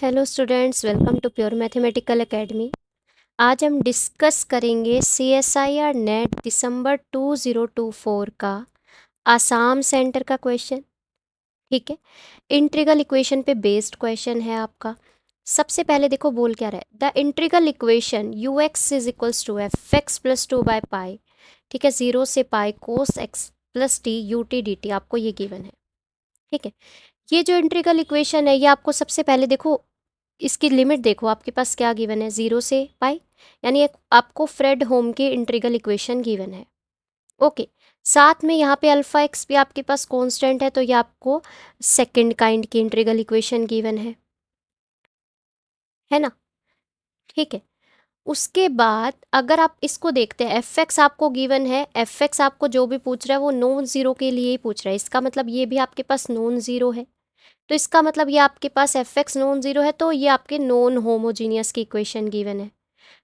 Hello students, welcome to pure mathematical academy. आज हम discuss करेंगे CSIR नेट दिसंबर 2024 का आसाम सेंटर का क्वेश्चन। ठीक है, इंटीग्रल इक्वेशन पे बेस्ड क्वेश्चन है आपका। सबसे पहले देखो बोल क्या रहा है, the integral equation ux is equals to f x plus 2/पाई। ठीक है, 0 से pi cos x plus t U T D t आपको ये गिवन है। ठीक है, ये जो इंटीग्रल इक्वेशन है ये आपको सबसे पहले देखो, इसकी लिमिट देखो, आपके पास क्या गिवन है, 0 से पाई, यानी एक आपको फ्रेड होम की इंटीग्रल इक्वेशन गिवन है। ओके, साथ में यहाँ पे अल्फा एक्स भी आपके पास कांस्टेंट है, तो ये आपको सेकंड काइंड की इंटीग्रल इक्वेशन गिवन है ना। ठीक है, उसके बाद अगर आप इसको देखते हैं, एफ एक्स आपको गिवन है, एफ एक्स आपको जो भी पूछ रहा है वो नॉन ज़ीरो के लिए ही पूछ रहा है, इसका मतलब ये भी आपके पास नॉन ज़ीरो है। तो इसका मतलब ये आपके पास एफ एक्स नॉन ज़ीरो है, तो ये आपके नॉन होमोजीनियस की इक्वेशन गिवन है।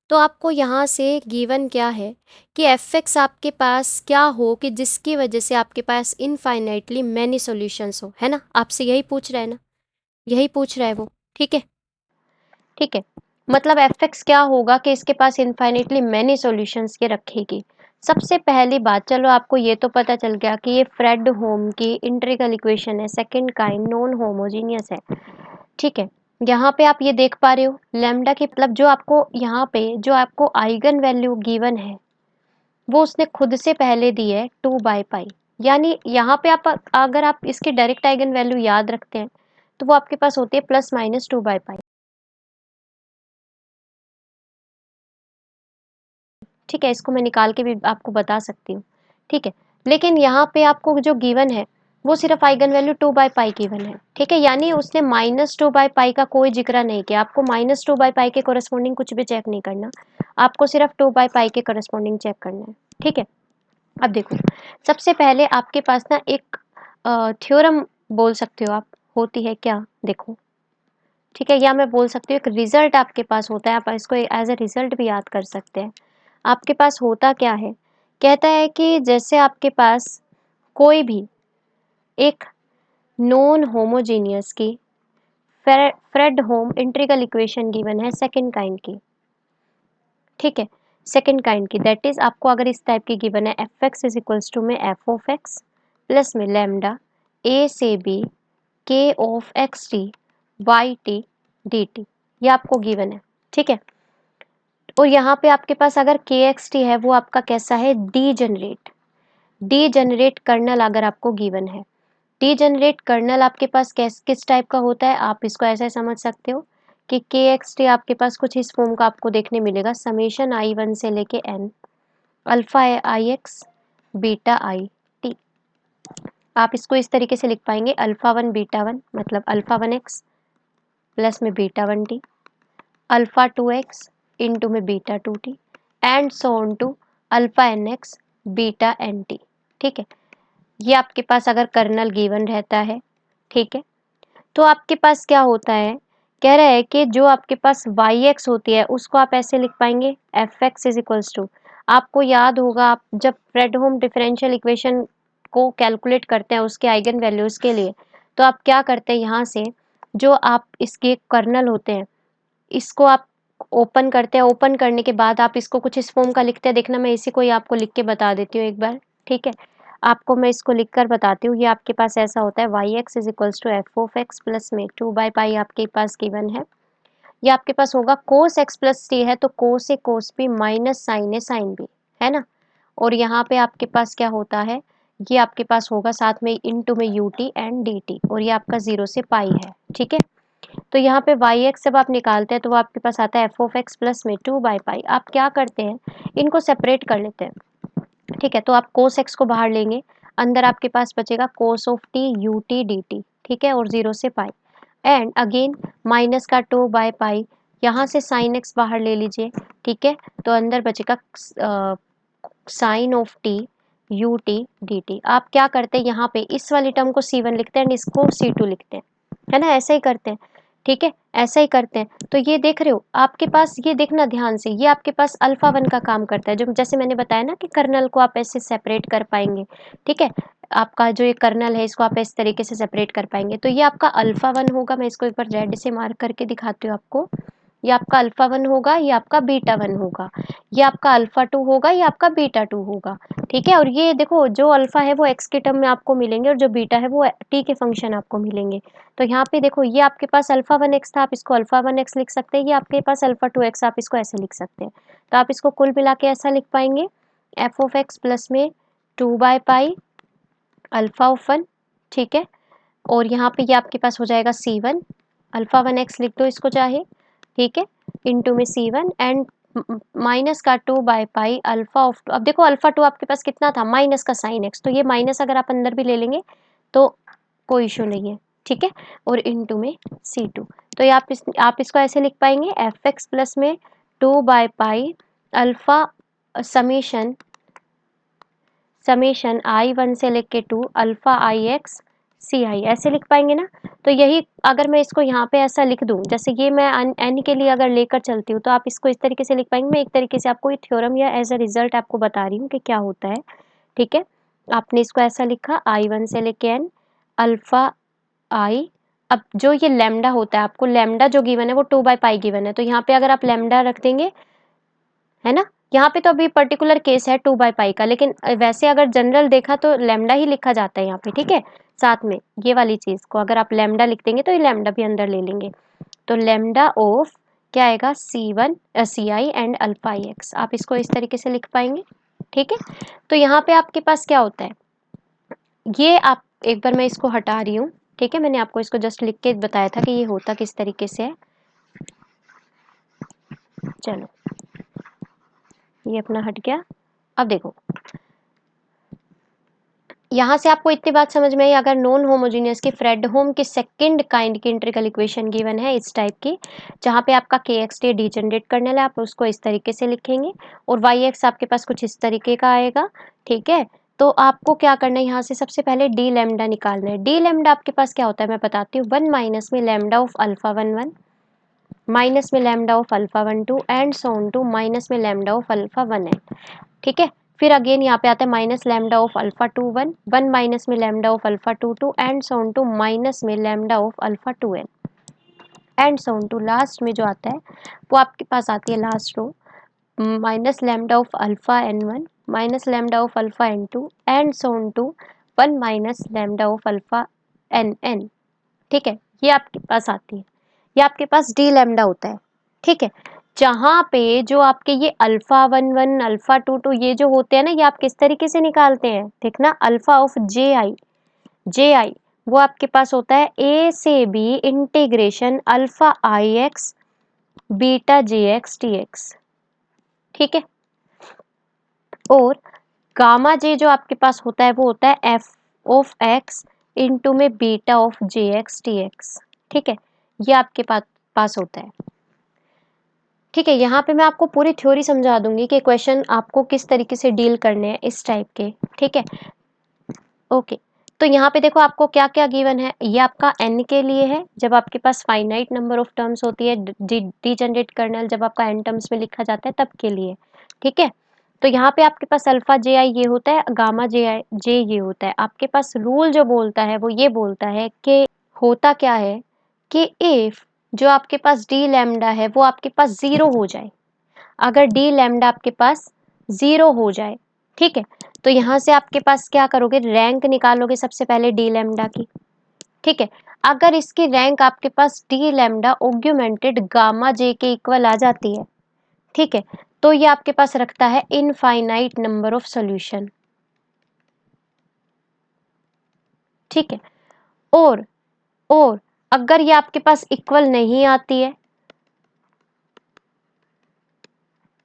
तो आपको यहाँ से गिवन क्या है कि एफ एक्स आपके पास क्या हो कि जिसकी वजह से आपके पास इनफाइनाइटली मैनी सॉल्यूशंस हो, है ना। आपसे यही पूछ रहा है ना, यही पूछ रहा है वो। ठीक है, ठीक है, मतलब एफ एक्स क्या होगा कि इसके पास इनफाइनाइटली मैनी सॉल्यूशंस ये रखेगी। सबसे पहली बात, चलो आपको ये तो पता चल गया कि ये फ्रेड होम की इंटीग्रल इक्वेशन है, सेकंड काइंड, नॉन होमोजीनियस है। ठीक है, यहाँ पे आप ये देख पा रहे हो लैम्डा की, मतलब जो आपको यहाँ पे जो आपको आइगन वैल्यू गिवन है वो उसने खुद से पहले दी है 2/पाई। यानी यहाँ पे आप अगर आप इसकी डायरेक्ट आइगन वैल्यू याद रखते हैं तो वो आपके पास होती है ±2/पाई। ठीक है, इसको मैं निकाल के भी आपको बता सकती हूँ। ठीक है, लेकिन यहाँ पे आपको जो गिवन है वो सिर्फ आइगन वैल्यू 2/पाई गिवन है। ठीक है, यानी उसने -2/पाई का कोई जिक्र नहीं किया। आपको -2/पाई के कोरस्पॉन्डिंग कुछ भी चेक नहीं करना, आपको सिर्फ 2/पाई के कोरस्पॉन्डिंग चेक करना है। ठीक है, अब देखो, सबसे पहले आपके पास ना एक थ्योरम बोल सकते हो आप, होती है क्या, देखो। ठीक है, या मैं बोल सकती हूँ एक रिजल्ट आपके पास होता है, आप इसको एज ए रिजल्ट भी याद कर सकते हैं। आपके पास होता क्या है, कहता है कि जैसे आपके पास कोई भी एक नॉन होमोजीनियस की Fredholm integral equation given है सेकंड काइंड की। ठीक है, सेकंड काइंड की, दैट इज आपको अगर इस टाइप की गिवन है, F X is equals to में एफ ऑफ एक्स प्लस में लैम्डा ए से B K of X T Y T D T, ये आपको गिवन है। ठीक है, और यहाँ पे आपके पास अगर के एक्स टी है वो आपका कैसा है, डी जनरेट कर्नल अगर आपको गिवन है। डी जनरेट कर्नल आपके पास किस टाइप का होता है, आप इसको ऐसे समझ सकते हो कि के एक्स टी आपके पास कुछ इस फॉर्म का आपको देखने मिलेगा, समेशन I1 से लेके n alpha I x beta I T. आप इसको इस तरीके से लिख पाएंगे, अल्फा 1 बीटा 1 मतलब अल्फा 1x प्लस में beta 1t, alpha 2x into में beta 2t and so on to alpha nx beta n t। ठीक है, ये आपके पास अगर कर्नल गिवन रहता है। ठीक है, तो आपके पास क्या होता है, कह रहा है कि जो आपके पास वाई एक्स होती है उसको आप ऐसे लिख पाएंगे, F X is equals to, आपको याद होगा आप जब फ्रेडहोम डिफरेंशियल इक्वेशन को कैलकुलेट करते हैं उसके आइगन वैल्यूज के लिए, तो आप क्या करते हैं, यहाँ से जो आप इसके कर्नल होते हैं इसको आप ओपन करते हैं, ओपन करने के बाद आप इसको कुछ इस फॉर्म का लिखते हैं। देखना, मैं इसी को ही आपको लिख के बता देती हूँ एक बार। ठीक है, आपको मैं इसको लिख कर बताती हूँ। ये आपके पास ऐसा होता है, Y X is equals to F of X plus में 2/पाई आपके पास गिवन है। ये आपके पास होगा कोस एक्स प्लस टी है तो कोस ए कोस बी माइनस साइन ए साइन बी, है ना। और यहाँ पे आपके पास क्या होता है, ये आपके पास होगा साथ में इनटू में U T and D T, और ये आपका 0 से पाई है। ठीक है, तो यहाँ पे वाई एक्स जब आप निकालते हैं तो वो आपके पास आता है एफ ऑफ एक्स प्लस में 2/पाई। आप क्या करते हैं, इनको सेपरेट कर लेते हैं। ठीक है, तो आप कोस एक्स को बाहर लेंगे, अंदर आपके पास बचेगा cos of T U T D T. ठीक है, और 0 से पाई एंड अगेन माइनस का 2/पाई, यहाँ से साइन एक्स बाहर ले लीजिए। ठीक है, तो अंदर बचेगा sine of T U T D T. आप क्या करते हैं, यहाँ पे इस वाली टर्म को C1 लिखते हैं, इसको C2 लिखते हैं, है ना, ऐसा ही करते हैं। ठीक है, ऐसा ही करते हैं। तो ये देख रहे हो आपके पास, ये देखना ध्यान से, ये आपके पास अल्फा 1 का काम करता है, जो जैसे मैंने बताया ना कि कर्नल को आप ऐसे सेपरेट कर पाएंगे। ठीक है, आपका जो ये कर्नल है इसको आप इस तरीके से सेपरेट कर पाएंगे। तो ये आपका अल्फा 1 होगा, मैं इसको एक बार रेड से मार्क करके दिखाती हूँ आपको। ये आपका अल्फा 1 होगा, ये आपका बीटा 1 होगा, ये आपका अल्फा 2 होगा, ये आपका बीटा 2 होगा। ठीक है, और ये देखो जो अल्फा है वो एक्स के टर्म में आपको मिलेंगे और जो बीटा है वो टी के फंक्शन आपको मिलेंगे। तो यहाँ पे देखो ये आपके पास अल्फा 1 एक्स था, आप इसको अल्फा 1 एक्स लिख सकते हैं, ये आपके पास अल्फा 2 एक्स, आप इसको ऐसे लिख सकते हैं। तो आप इसको कुल मिला के ऐसा लिख पाएंगे, एफ ऑफ एक्स प्लस में 2/पाई अल्फा ऑफ 1, ठीक है। और यहाँ पे ये आपके पास हो जाएगा C1, अल्फा 1 एक्स लिख दो इसको चाहे, ठीक है, इंटू में C1 एंड माइनस का 2/पाई अल्फा ऑफ 2। अब देखो अल्फा 2 आपके पास कितना था, माइनस का साइन एक्स, तो ये माइनस अगर आप अंदर भी ले लेंगे तो कोई इशू नहीं है, ठीक है, और इंटू में C2। तो ये आप इसको ऐसे लिख पाएंगे, एफ एक्स प्लस में 2/पाई अल्फा समेशन I1 से लेके 2 अल्फा आई एक्स सी आई, ऐसे लिख पाएंगे ना। तो यही अगर मैं इसको यहाँ पे ऐसा लिख दूँ, जैसे ये मैं एन के लिए अगर लेकर चलती हूँ तो आप इसको इस तरीके से लिख पाएंगे। मैं एक तरीके से आपको ये थ्योरम या एज अ रिजल्ट आपको बता रही हूँ कि क्या होता है, ठीक है। आपने इसको ऐसा लिखा I1 से लेके एन अल्फा आई। अब जो ये लैम्डा होता है, आपको लैम्डा जो गिवन है वो 2/पाई गिवन है, तो यहाँ पे अगर आप लैम्डा रख देंगे, है ना, यहाँ पे तो अभी पर्टिकुलर केस है 2/पाई का, लेकिन वैसे अगर जनरल देखा तो लैम्डा ही लिखा जाता है यहाँ पे, ठीक है। साथ में ये वाली चीज को अगर आप लैम्डा लिख देंगे तो ये लैम्डा भी अंदर ले लेंगे, तो लैम्डा ऑफ क्या आएगा, C1 CI and alpha I x, आप इसको इस तरीके से लिख पाएंगे, ठीक है। तो यहाँ पे आपके पास क्या होता है, ये आप एक बार मैं इसको हटा रही हूँ, ठीक है, मैंने आपको इसको जस्ट लिख के बताया था कि ये होता किस तरीके से है। चलो ये अपना हट गया। अब देखो यहाँ से आपको इतनी बात समझ में आई, अगर नॉन होमोजीनियस की फ्रेडहोम की सेकंड काइंड की इंटीग्रल इक्वेशन गिवन है इस टाइप की, जहाँ पे आपका के एक्स टी डीजनरेट कर्नल है, आप उसको इस तरीके से लिखेंगे और वाई एक्स आपके पास कुछ इस तरीके का आएगा, ठीक है। तो आपको क्या करना है, यहाँ से सबसे पहले डी लैम्डा निकालना है। डी लैम्डा आपके पास क्या होता है मैं बताती हूँ, 1 माइनस में लैम्डा ऑफ अल्फा 1 माइनस में lambda of alpha 1 and so on to minus में लैम्डा ऑफ अल्फा 1, ठीक है। फिर अगेन यहाँ पे आता है minus lambda of alpha 1 minus में lambda of alpha 2 and so on to minus में lambda of alpha 2n and so on to last में जो आता है वो आपके पास आती है last row, minus lambda of alpha n1 minus lambda of alpha n2 and so on to 1 minus lambda of alpha nn, ठीक है। ये आपके पास आती है, ये आपके पास डी लैम्डा होता है, ठीक है। जहाँ पे जो आपके ये अल्फा 1 अल्फा 2 ये जो होते हैं ना, ये आप किस तरीके से निकालते हैं, देखना, अल्फा ऑफ जे आई वो आपके पास होता है ए से बी इंटीग्रेशन अल्फा आई एक्स बीटा जे एक्स टी एक्स, ठीक है। और गामा जे जो आपके पास होता है वो होता है एफ ऑफ एक्स इंटू में beta of J x T x, ठीक है। ये आपके पास होता है, ठीक है। यहाँ पे मैं आपको पूरी थ्योरी समझा दूंगी कि क्वेश्चन आपको किस तरीके से डील करने हैं इस टाइप के, ठीक है, ओके। तो यहाँ पे देखो आपको क्या क्या गिवन है, ये आपका n के लिए है, जब आपके पास फाइनाइट नंबर ऑफ टर्म्स होती है, डीजनरेट कर्नल जब आपका n टर्म्स में लिखा जाता है तब के लिए, ठीक है। तो यहाँ पे आपके पास अल्फा जे आई ये होता है, गामा जे ये होता है। आपके पास रूल जो बोलता है वो ये बोलता है कि होता क्या है कि इफ जो आपके पास डी लैम्डा है वो आपके पास 0 हो जाए, अगर डी लैम्डा आपके पास 0 हो जाए, ठीक है, तो यहाँ से आपके पास क्या करोगे, रैंक निकालोगे सबसे पहले डी लैम्डा की, ठीक है। अगर इसकी रैंक आपके पास डी लैम्डा ऑग्यूमेंटेड गामा जे के इक्वल आ जाती है, ठीक है, तो ये आपके पास रखता है इनफाइनाइट नंबर ऑफ सॉल्यूशन, ठीक है। और अगर ये आपके पास इक्वल नहीं आती है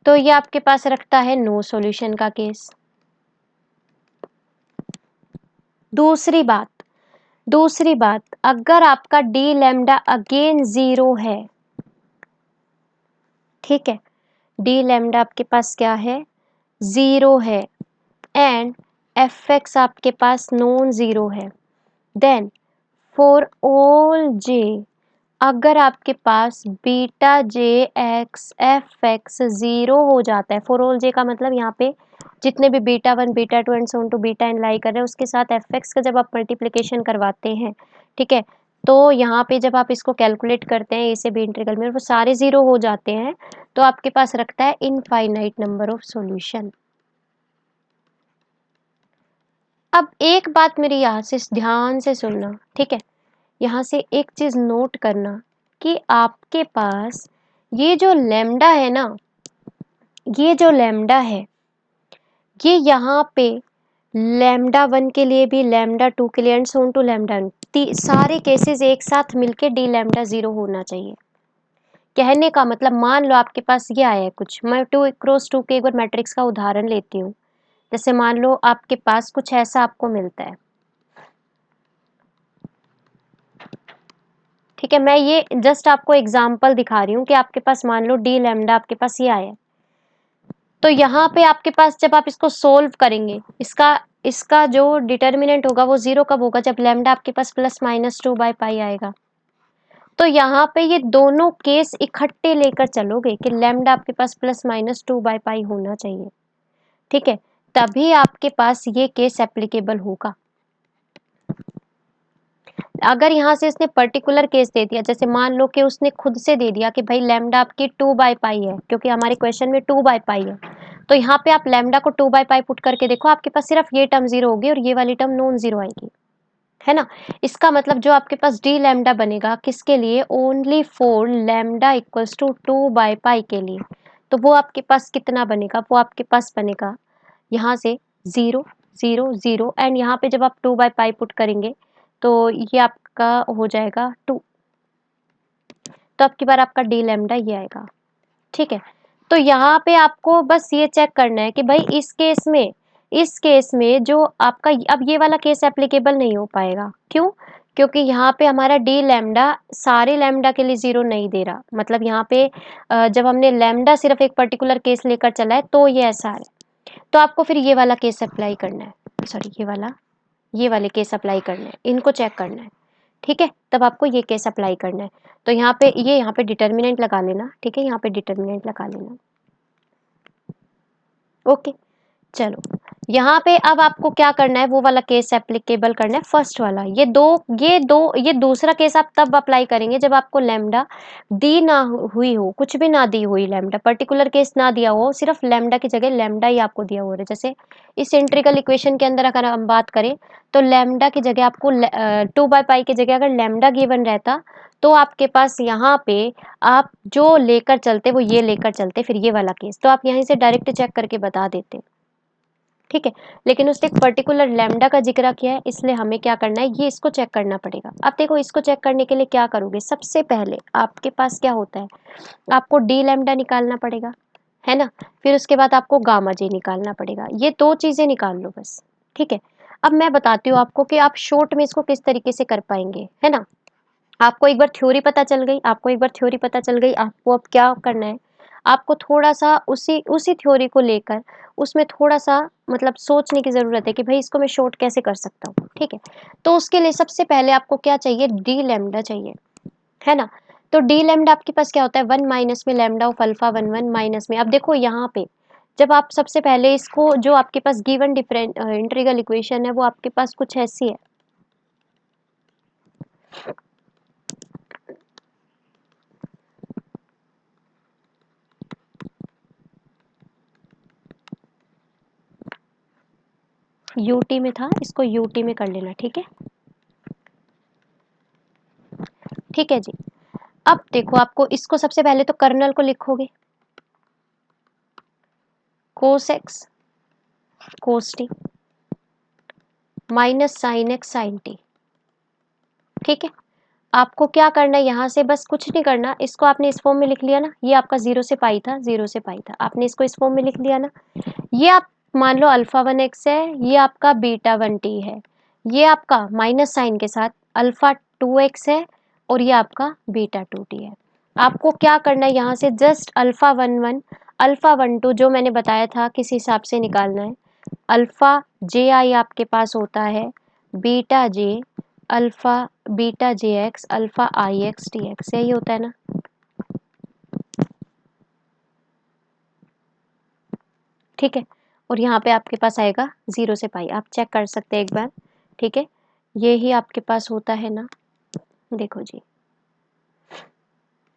तो ये आपके पास रखता है नो सॉल्यूशन का केस। दूसरी बात अगर आपका डी लैम्डा अगेन 0 है, ठीक है, डी लैम्डा आपके पास क्या है, 0 है एंड एफ एक्स आपके पास नॉन 0 है, देन फॉर ऑल जे अगर आपके पास बीटा जे एक्स एफ एक्स 0 हो जाता है, फॉर ऑल जे का मतलब यहाँ पे जितने भी beta 1 beta 2 and so on to beta n lie कर रहे हैं उसके साथ एफ एक्स का जब आप मल्टीप्लिकेशन करवाते हैं, ठीक है, तो यहाँ पे जब आप इसको कैलकुलेट करते हैं ए से बी इंटीग्रल में वो सारे जीरो हो जाते हैं, तो आपके पास रखता है इनफाइनाइट नंबर ऑफ सॉल्यूशन। अब एक बात मेरी यहाँ से ध्यान से सुनना, ठीक है, यहाँ से एक चीज नोट करना कि आपके पास ये जो लैम्डा है ना, ये जो लैम्डा है ये यहाँ पे लैम्डा 1 के लिए भी लैम्डा 2 के लिए and so on to lambda सारे केसेस एक साथ मिलके डी लैम्डा 0 होना चाहिए। कहने का मतलब मान लो आपके पास ये आया है कुछ, मैं 2 क्रॉस 2 के एक बार मैट्रिक्स का उदाहरण लेती हूँ। जैसे मान लो आपके पास कुछ ऐसा आपको मिलता है, ठीक है, मैं ये जस्ट आपको एग्जांपल दिखा रही हूँ कि आपके पास मान लो डी लैम्डा आपके पास ये आया है, तो यहाँ पे आपके पास जब आप इसको सोल्व करेंगे, इसका इसका जो डिटर्मिनेंट होगा वो 0 कब होगा, जब लैम्डा आपके पास +-2/पाई आएगा। तो यहाँ पे ये दोनों केस इकट्ठे लेकर चलोगे कि लैम्डा आपके पास +-2/पाई होना चाहिए, ठीक है, तभी आपके पास ये केस एप्लीकेबल होगा। अगर यहाँ से इसने पर्टिकुलर केस दे दिया, जैसे मान लो कि उसने खुद से दे दिया कि भाई लैम्डा आपकी 2/पाई है, क्योंकि हमारे क्वेश्चन में 2/पाई है, तो यहाँ पे आप लैम्डा को 2/पाई पुट करके देखो, आपके पास सिर्फ ये टर्म 0 होगी और ये वाली टर्म नॉन 0 आएगी, है ना। इसका मतलब जो आपके पास डी लैम्डा बनेगा किसके लिए, only for lambda equals to 2/पाई के लिए, तो वो आपके पास कितना बनेगा, वो आपके पास बनेगा यहाँ से 0 0 0 एंड यहाँ पे जब आप 2/पाई पुट करेंगे तो ये आपका हो जाएगा 2, तो अब की बार आपका डी लैम्डा ये आएगा, ठीक है। तो यहाँ पे आपको बस ये चेक करना है कि भाई इस केस में जो आपका अब ये वाला केस एप्लीकेबल नहीं हो पाएगा, क्यों, क्योंकि यहाँ पे हमारा डी लैम्डा सारे लैम्डा के लिए 0 नहीं दे रहा, मतलब यहाँ पे जब हमने लैम्डा सिर्फ एक पर्टिकुलर केस लेकर चला है तो ये ऐसा है, तो आपको फिर ये वाला केस अप्लाई करना है, सॉरी ये वाले केस अप्लाई करने हैं, इनको चेक करना है, ठीक है, तब आपको ये केस अप्लाई करना है। तो यहाँ पे डिटर्मिनेंट लगा लेना, ठीक है, यहाँ पे डिटर्मिनेंट लगा लेना, ओके। चलो यहाँ पे अब आपको क्या करना है, वो वाला केस एप्लीकेबल करना है, फर्स्ट वाला, ये दूसरा केस आप तब अप्लाई करेंगे जब आपको लैम्डा दी ना हुई हो, कुछ भी ना दी हुई, लैम्डा पर्टिकुलर केस ना दिया हो, सिर्फ लैम्डा की जगह लैम्डा ही आपको दिया हो रहा है। जैसे इस इंटीग्रल इक्वेशन के अंदर अगर हम बात करें तो लैम्डा की जगह आपको 2/पाई की जगह अगर लैम्डा गिवन रहता तो आपके पास यहाँ पे आप जो लेकर चलते वो ये लेकर चलते, फिर ये वाला केस तो आप यहीं से डायरेक्ट चेक करके बता देते, ठीक है, लेकिन उसने एक पर्टिकुलर लैम्डा का जिक्र किया है, इसलिए हमें क्या करना है, ये इसको चेक करना पड़ेगा। अब देखो इसको चेक करने के लिए क्या करोगे, सबसे पहले आपके पास क्या होता है, आपको डी लैम्डा निकालना पड़ेगा, है ना, फिर उसके बाद आपको गामा जे निकालना पड़ेगा, ये 2 चीजें निकाल लो बस, ठीक है। अब मैं बताती हूँ आपको कि आप शॉर्ट में इसको किस तरीके से कर पाएंगे, है ना। आपको एक बार थ्योरी पता चल गई, आपको अब क्या करना है, आपको थोड़ा सा उसी उसी थ्योरी को लेकर उसमें थोड़ा सा मतलब सोचने की जरूरत है कि भाई इसको मैं शॉर्ट कैसे कर सकता हूँ, ठीक है। तो उसके लिए सबसे पहले आपको क्या चाहिए, डी लैम्डा चाहिए, है ना। तो डी लैम्डा आपके पास क्या होता है, 1 माइनस में लैम्डा ऑफ अल्फा 1 1 माइनस में, अब देखो यहाँ पे जब आप सबसे पहले इसको जो आपके पास गिवन डिफरेंट इंटीग्रल इक्वेशन है वो आपके पास कुछ ऐसी है, यूटी में था, इसको यूटी में कर लेना, ठीक है, ठीक है जी। अब देखो आपको इसको सबसे पहले तो कर्नल को लिखोगे, cos x cos t minus sine x sine t, ठीक है। आपको क्या करना है, यहाँ से बस कुछ नहीं करना, इसको आपने इस फॉर्म में लिख लिया ना, ये आपका 0 से पाई था, 0 से पाई था, आपने इसको इस फॉर्म में लिख लिया ना। ये आप मान लो अल्फा 1 एक्स है, ये आपका बीटा 1 टी है, ये आपका माइनस साइन के साथ अल्फा 2 एक्स है और ये आपका बीटा 2 टी है। आपको क्या करना है, यहाँ से जस्ट अल्फा 1 1 अल्फा 1 2 जो मैंने बताया था किस हिसाब से निकालना है, अल्फा जे आई आपके पास होता है बीटा जे अल्फा बीटा जे एक्स अल्फा आई एक्स टी एक्स, यही होता है ना, ठीक है। और यहाँ पे आपके पास आएगा 0 से पाई। आप चेक कर सकते हैं एक बार, ठीक है। ये ही आपके पास होता है ना, देखो जी,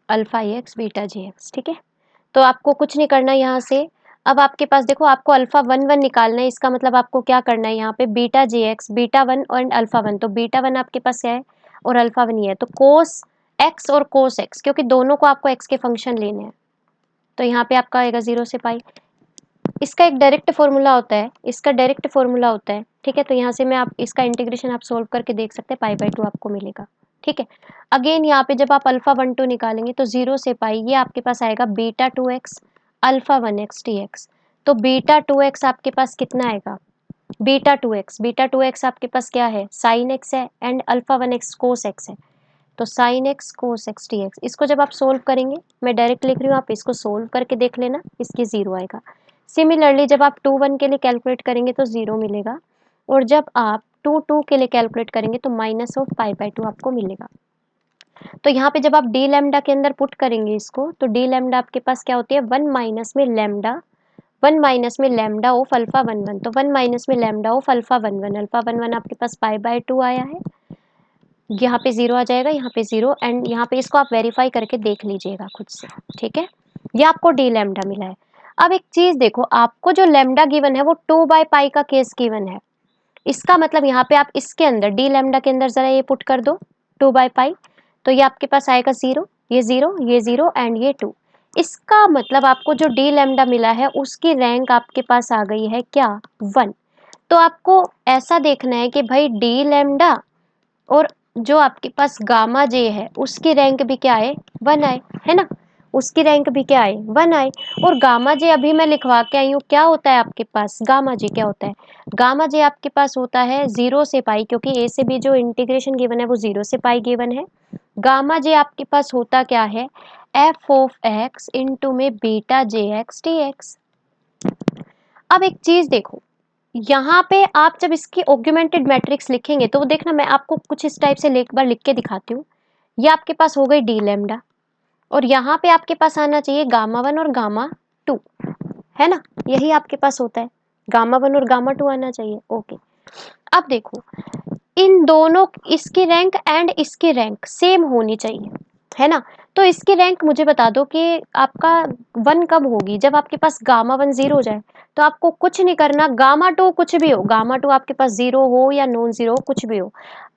अल्फा एक्स बीटा जे एक्स, ठीक है। तो आपको कुछ नहीं करना यहाँ से। अब आपके पास देखो, आपको अल्फा 1 1 निकालना है, इसका मतलब आपको क्या करना है, यहाँ पे बीटा जे एक्स, बीटा 1 और अल्फा 1, तो बीटा 1 आपके पास क्या है और अल्फा 1 ही है, तो कोस एक्स और कोस एक्स, क्योंकि दोनों को आपको एक्स के फंक्शन लेने हैं, तो यहाँ पे आपका आएगा 0 से पाई। इसका एक डायरेक्ट फॉर्मूला होता है, इसका डायरेक्ट फॉर्मूला होता है, ठीक है। तो यहाँ से मैं आप इसका इंटीग्रेशन आप सोल्व करके देख सकते हैं, पाई बाई 2 आपको मिलेगा, ठीक है। अगेन यहाँ पे जब आप अल्फा 1 2 निकालेंगे तो 0 से पाई, ये आपके पास आएगा beta 2 x alpha 1 x D x. तो बीटा 2 एक्स आपके पास कितना आएगा, बीटा 2 एक्स, बीटा 2 एक्स आपके पास क्या है, साइन एक्स है, and alpha 1 x cos x है, तो sine x cos x D x. इसको जब आप सोल्व करेंगे, मैं डायरेक्ट लिख रही हूँ, आप इसको सोल्व करके देख लेना, इसकी 0 आएगा। सिमिलरली जब आप 2 1 के लिए कैलकुलेट करेंगे तो 0 मिलेगा, और जब आप 2 2 के लिए कैलकुलेट करेंगे तो माइनस ऑफ पाई बाई 2 आपको मिलेगा। तो यहाँ पे जब आप डी लैम्डा के अंदर पुट करेंगे इसको, तो डी लैम्डा आपके पास क्या होती है, 1 माइनस में लैम्डा, 1 माइनस में लैम्डा ऑफ अल्फा 1 1, तो 1 माइनस में लैम्डा ऑफ अल्फा 1 1, अल्फा 1 1 आपके पास पाई बाई 2 आया है, यहाँ पे 0 आ जाएगा, यहाँ पे 0, एंड यहाँ पे इसको आप वेरीफाई करके देख लीजिएगा खुद से, ठीक है। ये आपको डी लैम्डा मिला है। अब एक चीज देखो, आपको जो लैम्डा गिवन है वो 2 बाई पाई का केस गिवन है, इसका मतलब यहाँ पे आप इसके अंदर डी लैम्डा के अंदर जरा ये पुट कर दो 2 बाई पाई, तो ये आपके पास आएगा 0, ये 0, ये 0 एंड ये 2। इसका मतलब आपको जो डी लैम्डा मिला है उसकी रैंक आपके पास आ गई है क्या, 1। तो आपको ऐसा देखना है कि भाई डी लैम्डा और जो आपके पास गामा जे है उसकी रैंक भी क्या आए, 1 आए, है ना, उसकी रैंक भी क्या आए, 1 आए। और गामा जे अभी मैं लिखवा के आई हूँ, क्या होता है आपके पास गामा जे, क्या होता है गामा जे आपके पास होता है 0 से पाई, क्योंकि ए से बी जो इंटीग्रेशन गिवन है वो 0 से पाई गिवन है। गामा जे आपके पास होता क्या है, एफ ऑफ एक्स इंटू में बीटा जे एक्स डी एक्स। अब एक चीज देखो, यहाँ पे आप जब इसकी ऑग्यूमेंटेड मैट्रिक्स लिखेंगे तो देखना, मैं आपको कुछ इस टाइप से एक बार लिख के दिखाती हूँ। ये आपके पास हो गई डी लैम्डा, और यहाँ पे आपके पास आना चाहिए गामा 1 और गामा 2, है ना, यही आपके पास होता है, गामा 1 और गामा 2 आना चाहिए, ओके। अब देखो, इन दोनों, इसकी रैंक एंड इसकी रैंक सेम होनी चाहिए, है ना। तो इसकी रैंक मुझे बता दो कि आपका 1 कब होगी, जब आपके पास गामा 1 0 हो जाए। तो आपको कुछ नहीं करना, गामा 2 कुछ भी हो, गामा 2 आपके पास 0 हो या नॉन 0 हो, कुछ भी हो,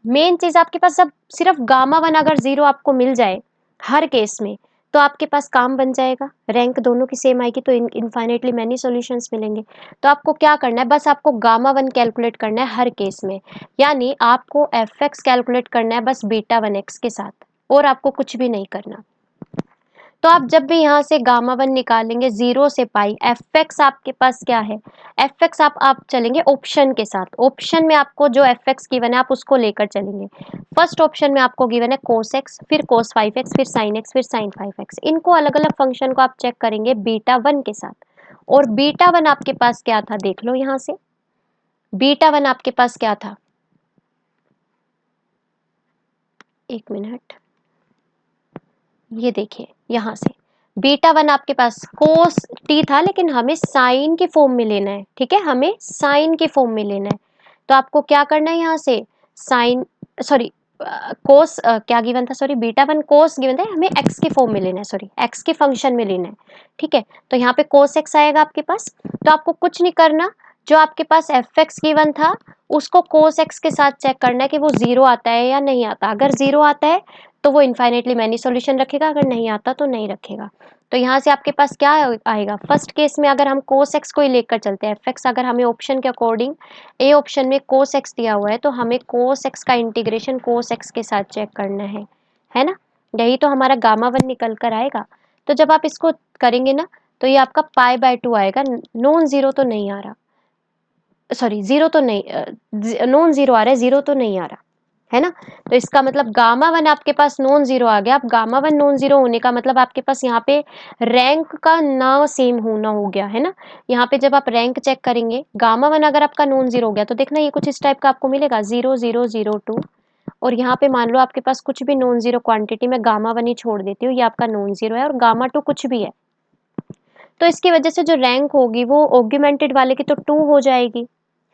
मेन चीज आपके पास अब सिर्फ गामा 1 अगर 0 आपको मिल जाए हर केस में, तो आपके पास काम बन जाएगा, रैंक दोनों की सेम आएगी, तो इनफाइनेटली मैनी सॉल्यूशंस मिलेंगे। तो आपको क्या करना है, बस आपको गामा 1 कैलकुलेट करना है हर केस में, यानी आपको एफ एक्स कैलकुलेट करना है बस बीटा 1 एक्स के साथ, और आपको कुछ भी नहीं करना। तो आप जब भी यहाँ से गामा 1 निकालेंगे 0 से पाई, एफ एक्स आपके पास क्या है, एफ एक्स आप चलेंगे ऑप्शन के साथ, ऑप्शन में आपको जो एफ एक्स गिवन है आप उसको लेकर चलेंगे। फर्स्ट ऑप्शन में आपको गिवन है कोस एक्स, फिर कोस 5 एक्स, फिर साइन एक्स, फिर साइन 5 एक्स। इनको अलग अलग फंक्शन को आप चेक करेंगे बीटा 1 के साथ, और बीटा 1 आपके पास क्या था देख लो, यहाँ से बीटा 1 आपके पास क्या था, एक मिनट, ये देखिए यहाँ से बीटा 1 आपके पास कोस टी था, लेकिन हमें साइन के फॉर्म में लेना है, ठीक है, हमें साइन के फॉर्म में लेना है। तो आपको क्या करना है, यहाँ से साइन, सॉरी कोस क्या गिवन था, सॉरी बीटा 1 कोस गिवन था, हमें एक्स के फॉर्म में लेना है, सॉरी एक्स के फंक्शन में लेना है, ठीक है। तो यहाँ पे कोस एक्स आएगा आपके पास, तो आपको कुछ नहीं करना, जो आपके पास एफ एक्स गिवन था उसको कोस एक्स के साथ चेक करना है कि वो 0 आता है या नहीं आता। अगर 0 आता है तो वो इनफाइनेटली मैनी सॉल्यूशन रखेगा, अगर नहीं आता तो नहीं रखेगा। तो यहाँ से आपके पास क्या आएगा, फर्स्ट केस में अगर हम कोस एक्स को ही लेकर चलते हैं, एफ एक्स अगर हमें ऑप्शन के अकॉर्डिंग ए ऑप्शन में कोस एक्स दिया हुआ है, तो हमें कोस एक्स का इंटीग्रेशन कोस एक्स के साथ चेक करना है ना, यही तो हमारा गामा 1 निकल कर आएगा। तो जब आप इसको करेंगे ना, तो ये आपका पाई बाय 2 आएगा, नॉन जीरो तो नहीं आ रहा, सॉरी जीरो तो नहीं, नॉन जीरो आ रहा है, जीरो तो नहीं आ रहा, है ना। तो इसका मतलब गामा 1 आपके पास नॉन जीरो आ गया। अब गामा 1 नॉन जीरो होने का मतलब आपके पास यहाँ पे रैंक का ना सेम होना हो गया, है ना। यहाँ पे जब आप रैंक चेक करेंगे, गामा 1 अगर आपका नॉन जीरो हो गया तो देखना ये कुछ इस टाइप का आपको मिलेगा 0 0 0 2, और यहाँ पे मान लो आपके पास कुछ भी नॉन जीरो क्वांटिटी में गामा 1 ही छोड़ देती हूँ, ये आपका नॉन जीरो है, और गामा 2 कुछ भी है। तो इसकी वजह से जो रैंक होगी वो ऑग्यूमेंटेड वाले की तो 2 हो जाएगी,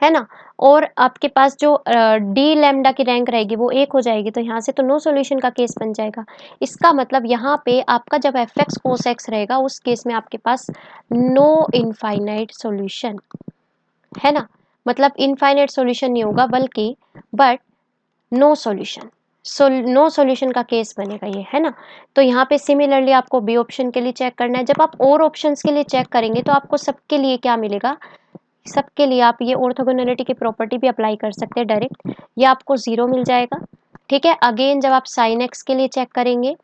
है ना? और आपके पास जो डी लैम्डा की रैंक रहेगी वो 1 हो जाएगी, तो यहाँ से तो नो सॉल्यूशन का केस बन जाएगा। इसका मतलब यहाँ पे आपका जब एफ एक्स कोस एक्स रहेगा उस केस में आपके पास नो इनफाइनाइट सॉल्यूशन, है ना? मतलब इनफाइनाइट सॉल्यूशन नहीं होगा बल्कि but no solution, no solution का केस बनेगा ये, है ना? तो यहाँ पे सिमिलरली आपको बी ऑप्शन के लिए चेक करना है। जब आप और ऑप्शंस के लिए चेक करेंगे तो आपको सबके लिए क्या मिलेगा, सबके लिए आप ये ऑर्थोगोनैलिटी की प्रॉपर्टी भी अप्लाई कर सकते हैं डायरेक्ट, ये आपको 0 मिल जाएगा। ठीक है, अगेन जब आप साइन एक्स के लिए चेक करेंगे,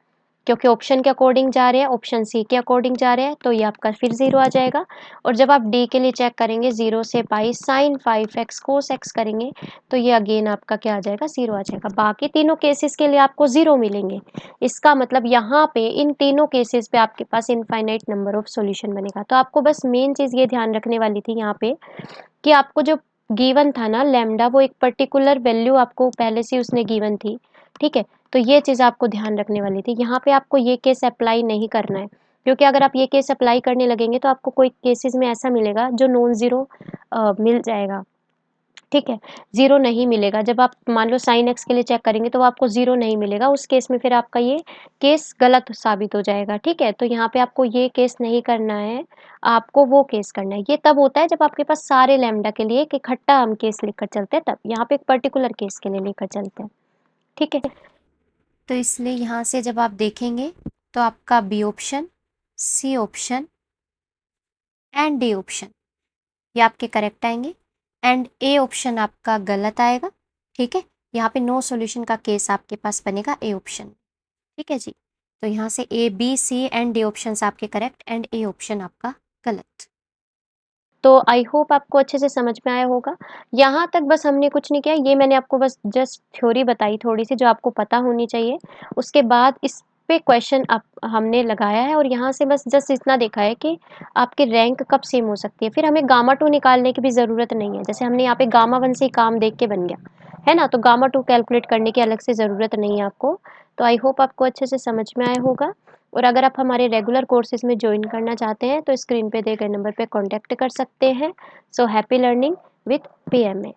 क्योंकि ऑप्शन के अकॉर्डिंग जा रहे हैं, ऑप्शन सी के अकॉर्डिंग जा रहे हैं, तो ये आपका फिर 0 आ जाएगा। और जब आप डी के लिए चेक करेंगे 0 से pi sine 5x cos x करेंगे, तो ये अगेन आपका क्या आ जाएगा, 0 आ जाएगा। बाकी तीनों केसेस के लिए आपको 0 मिलेंगे। इसका मतलब यहाँ पे इन तीनों केसेस पे आपके पास इनफाइनाइट नंबर ऑफ सॉल्यूशन बनेगा। तो आपको बस मेन चीज़ ये ध्यान रखने वाली थी यहाँ पे कि आपको जो गिवन था ना लैम्डा, वो एक पर्टिकुलर वैल्यू आपको पहले से उसने गिवन थी, ठीक है? तो ये चीज़ आपको ध्यान रखने वाली थी। यहाँ पे आपको ये केस अप्लाई नहीं करना है, क्योंकि अगर आप ये केस अप्लाई करने लगेंगे तो आपको कोई केसेस में ऐसा मिलेगा जो नॉन ज़ीरो मिल जाएगा, ठीक है? 0 नहीं मिलेगा। जब आप मान लो साइन एक्स के लिए चेक करेंगे तो वो आपको 0 नहीं मिलेगा, उस केस में फिर आपका ये केस गलत साबित हो जाएगा, ठीक है? तो यहाँ पे आपको ये केस नहीं करना है, आपको वो केस करना है। ये तब होता है जब आपके पास सारे लैम्डा के लिए एक इकट्ठा हम केस लेकर चलते हैं तब, यहाँ पे एक पर्टिकुलर केस के लिए लेकर चलते हैं, ठीक है? तो इसलिए यहाँ से जब आप देखेंगे तो आपका B option, C option and D option ये आपके करेक्ट आएंगे एंड ए ऑप्शन आपका गलत आएगा, ठीक है? यहाँ पे नो सॉल्यूशन का केस आपके पास बनेगा ए ऑप्शन, ठीक है जी? तो यहाँ से A B C and D options आपके करेक्ट एंड ए ऑप्शन आपका गलत। तो आई होप आपको अच्छे से समझ में आया होगा। यहाँ तक बस हमने कुछ नहीं किया, ये मैंने आपको बस जस्ट थ्योरी बताई थोड़ी सी जो आपको पता होनी चाहिए। उसके बाद इस पे क्वेश्चन आप हमने लगाया है और यहाँ से बस जस्ट इतना देखा है कि आपकी रैंक कब सेम हो सकती है। फिर हमें गामा 2 निकालने की भी ज़रूरत नहीं है, जैसे हमने यहाँ पे गामा 1 से ही काम देख के बन गया, है ना? तो गामा 2 कैलकुलेट करने की अलग से ज़रूरत नहीं है आपको। तो आई होप आपको अच्छे से समझ में आया होगा। और अगर आप हमारे रेगुलर कोर्सेज में ज्वाइन करना चाहते हैं तो स्क्रीन पे दिए गए नंबर पे कांटेक्ट कर सकते हैं। So happy learning with PMA.